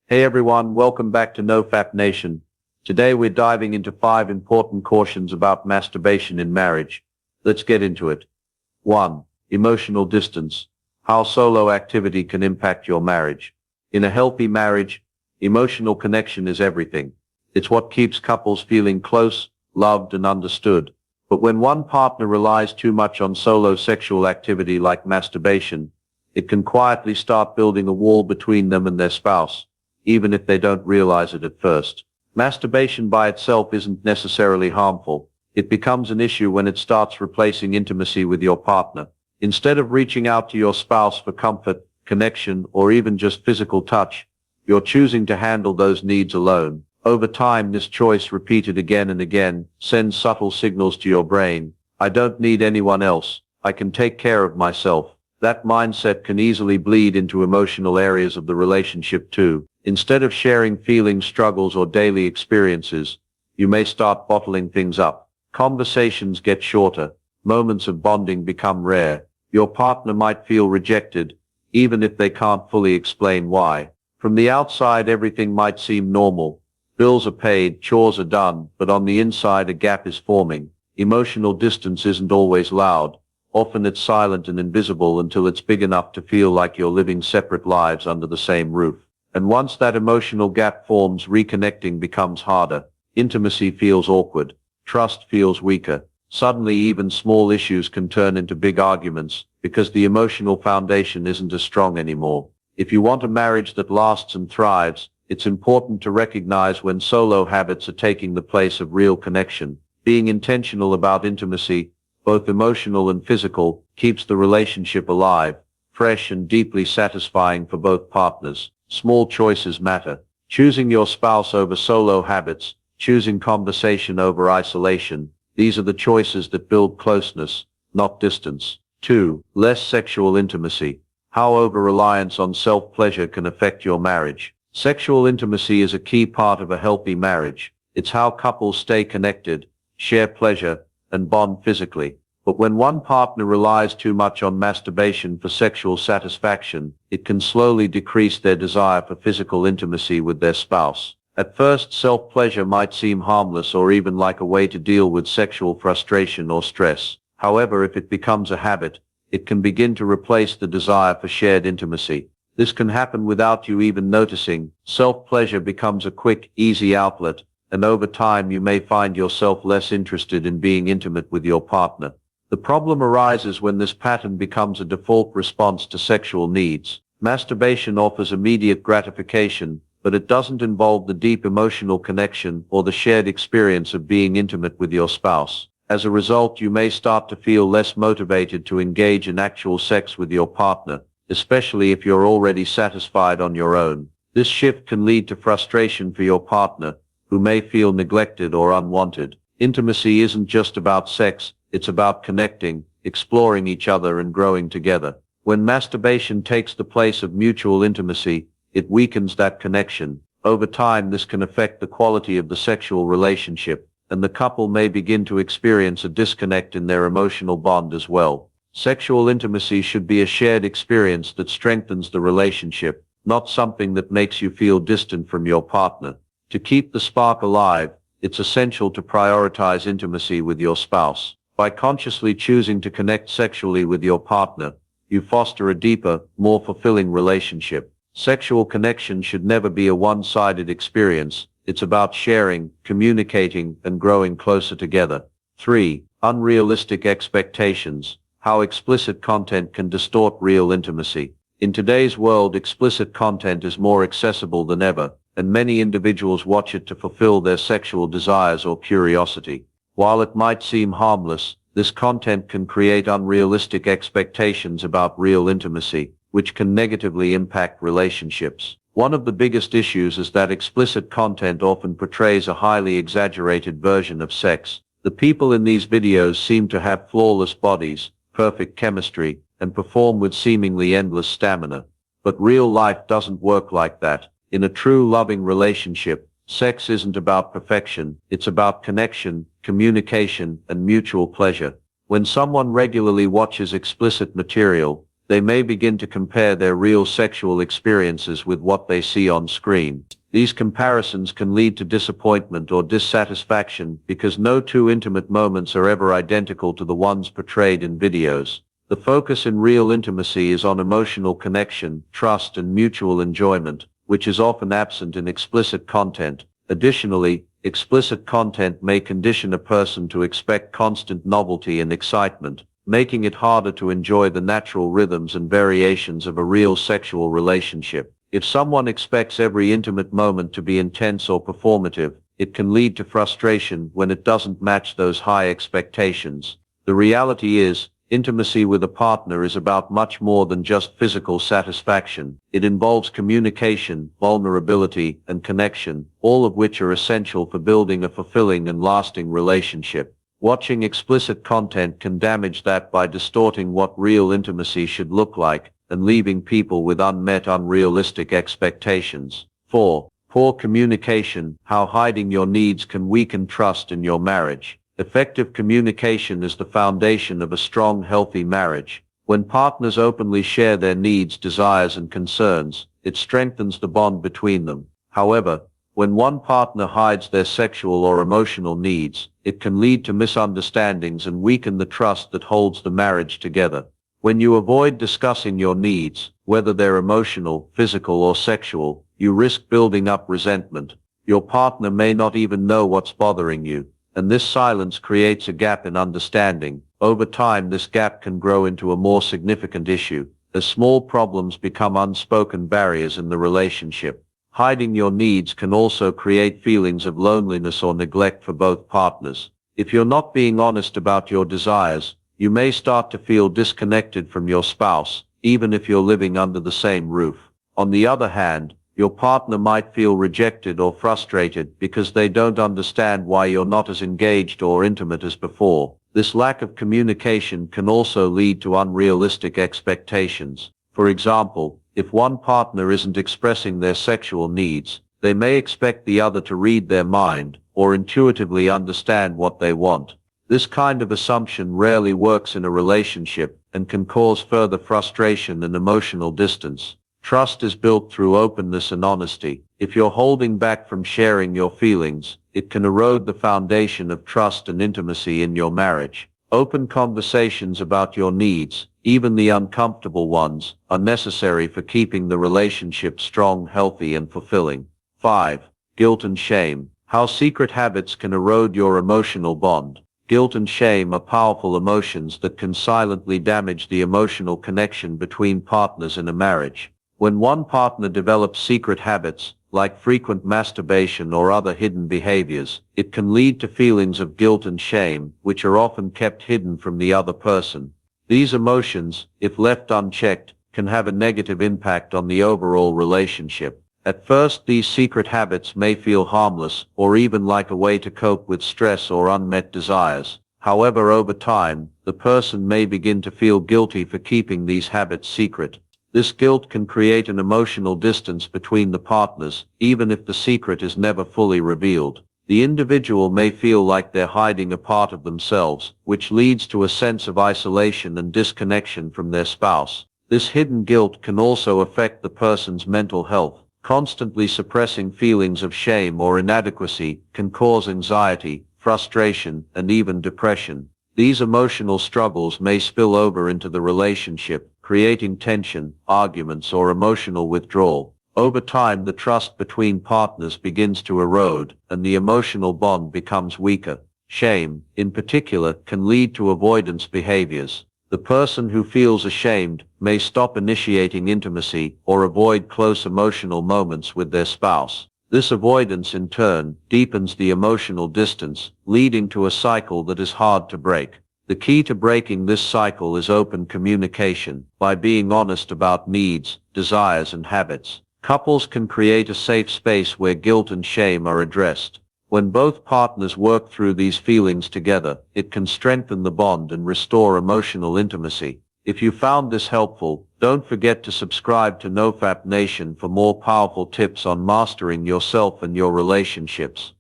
Hey everyone, welcome back to Nofap Nation. Today we're diving into 5 important cautions about masturbation in marriage. Let's get into it. 1. Emotional distance. How solo activity can impact your marriage. In a healthy marriage, emotional connection is everything. It's what keeps couples feeling close, loved, and understood. But when one partner relies too much on solo sexual activity like masturbation, it can quietly start building a wall between them and their spouse, even if they don't realize it at first. Masturbation by itself isn't necessarily harmful. It becomes an issue when it starts replacing intimacy with your partner. Instead of reaching out to your spouse for comfort, connection, or even just physical touch, you're choosing to handle those needs alone. Over time, this choice, repeated again and again, sends subtle signals to your brain. I don't need anyone else. I can take care of myself. That mindset can easily bleed into emotional areas of the relationship too. Instead of sharing feelings, struggles, or daily experiences, you may start bottling things up. Conversations get shorter. Moments of bonding become rare. Your partner might feel rejected, even if they can't fully explain why. From the outside, everything might seem normal. Bills are paid, chores are done, but on the inside a gap is forming. Emotional distance isn't always loud. Often it's silent and invisible until it's big enough to feel like you're living separate lives under the same roof. And once that emotional gap forms, reconnecting becomes harder. Intimacy feels awkward. Trust feels weaker. Suddenly, even small issues can turn into big arguments because the emotional foundation isn't as strong anymore. If you want a marriage that lasts and thrives, it's important to recognize when solo habits are taking the place of real connection. Being intentional about intimacy, both emotional and physical, keeps the relationship alive, fresh and deeply satisfying for both partners. Small choices matter. Choosing your spouse over solo habits, choosing conversation over isolation, these are the choices that build closeness, not distance. 2. Less sexual intimacy. How over-reliance on self-pleasure can affect your marriage. Sexual intimacy is a key part of a healthy marriage. It's how couples stay connected, share pleasure, and bond physically. But when one partner relies too much on masturbation for sexual satisfaction, it can slowly decrease their desire for physical intimacy with their spouse. At first, self-pleasure might seem harmless or even like a way to deal with sexual frustration or stress. However, if it becomes a habit, it can begin to replace the desire for shared intimacy. This can happen without you even noticing. Self-pleasure becomes a quick, easy outlet, and over time you may find yourself less interested in being intimate with your partner. The problem arises when this pattern becomes a default response to sexual needs. Masturbation offers immediate gratification, but it doesn't involve the deep emotional connection or the shared experience of being intimate with your spouse. As a result, you may start to feel less motivated to engage in actual sex with your partner, especially if you're already satisfied on your own. This shift can lead to frustration for your partner, who may feel neglected or unwanted. Intimacy isn't just about sex, it's about connecting, exploring each other, and growing together. When masturbation takes the place of mutual intimacy, it weakens that connection. Over time, this can affect the quality of the sexual relationship, and the couple may begin to experience a disconnect in their emotional bond as well. Sexual intimacy should be a shared experience that strengthens the relationship, not something that makes you feel distant from your partner. To keep the spark alive, it's essential to prioritize intimacy with your spouse. By consciously choosing to connect sexually with your partner, you foster a deeper, more fulfilling relationship. Sexual connection should never be a one-sided experience. It's about sharing, communicating, and growing closer together. 3. Unrealistic expectations. How explicit content can distort real intimacy. In today's world, explicit content is more accessible than ever, and many individuals watch it to fulfill their sexual desires or curiosity. While it might seem harmless, this content can create unrealistic expectations about real intimacy, which can negatively impact relationships. One of the biggest issues is that explicit content often portrays a highly exaggerated version of sex. The people in these videos seem to have flawless bodies, perfect chemistry, and perform with seemingly endless stamina. But real life doesn't work like that. In a true loving relationship, sex isn't about perfection, it's about connection, communication, and mutual pleasure. When someone regularly watches explicit material, They may begin to compare their real sexual experiences with what they see on screen. These comparisons can lead to disappointment or dissatisfaction because no two intimate moments are ever identical to the ones portrayed in videos. The focus in real intimacy is on emotional connection, trust, and mutual enjoyment, which is often absent in explicit content. Additionally, explicit content may condition a person to expect constant novelty and excitement, making it harder to enjoy the natural rhythms and variations of a real sexual relationship. If someone expects every intimate moment to be intense or performative, it can lead to frustration when it doesn't match those high expectations. The reality is, intimacy with a partner is about much more than just physical satisfaction. It involves communication, vulnerability, and connection, all of which are essential for building a fulfilling and lasting relationship. Watching explicit content can damage that by distorting what real intimacy should look like and leaving people with unrealistic expectations. 4. Poor communication, how hiding your needs can weaken trust in your marriage. Effective communication is the foundation of a strong, healthy marriage. When partners openly share their needs, desires, and concerns, it strengthens the bond between them. However, when one partner hides their sexual or emotional needs, it can lead to misunderstandings and weaken the trust that holds the marriage together. When you avoid discussing your needs, whether they're emotional, physical, or sexual, you risk building up resentment. Your partner may not even know what's bothering you, and this silence creates a gap in understanding. Over time, this gap can grow into a more significant issue, as small problems become unspoken barriers in the relationship. Hiding your needs can also create feelings of loneliness or neglect for both partners. If you're not being honest about your desires, you may start to feel disconnected from your spouse, even if you're living under the same roof. On the other hand, your partner might feel rejected or frustrated because they don't understand why you're not as engaged or intimate as before. This lack of communication can also lead to unrealistic expectations. For example, if one partner isn't expressing their sexual needs, they may expect the other to read their mind or intuitively understand what they want. This kind of assumption rarely works in a relationship and can cause further frustration and emotional distance. Trust is built through openness and honesty. If you're holding back from sharing your feelings, it can erode the foundation of trust and intimacy in your marriage. Open conversations about your needs, even the uncomfortable ones, are necessary for keeping the relationship strong, healthy, and fulfilling. 5. Guilt and shame, how secret habits can erode your emotional bond. Guilt and shame are powerful emotions that can silently damage the emotional connection between partners in a marriage. When one partner develops secret habits, like frequent masturbation or other hidden behaviors, it can lead to feelings of guilt and shame, which are often kept hidden from the other person. These emotions, if left unchecked, can have a negative impact on the overall relationship. At first, these secret habits may feel harmless or even like a way to cope with stress or unmet desires. However, over time, the person may begin to feel guilty for keeping these habits secret. This guilt can create an emotional distance between the partners, even if the secret is never fully revealed. The individual may feel like they're hiding a part of themselves, which leads to a sense of isolation and disconnection from their spouse. This hidden guilt can also affect the person's mental health. Constantly suppressing feelings of shame or inadequacy can cause anxiety, frustration, and even depression. These emotional struggles may spill over into the relationship, creating tension, arguments, or emotional withdrawal. Over time, the trust between partners begins to erode, and the emotional bond becomes weaker. Shame, in particular, can lead to avoidance behaviors. The person who feels ashamed may stop initiating intimacy or avoid close emotional moments with their spouse. This avoidance, in turn, deepens the emotional distance, leading to a cycle that is hard to break. The key to breaking this cycle is open communication. By being honest about needs, desires, and habits, couples can create a safe space where guilt and shame are addressed. When both partners work through these feelings together, it can strengthen the bond and restore emotional intimacy. If you found this helpful, don't forget to subscribe to Nofap Nation for more powerful tips on mastering yourself and your relationships.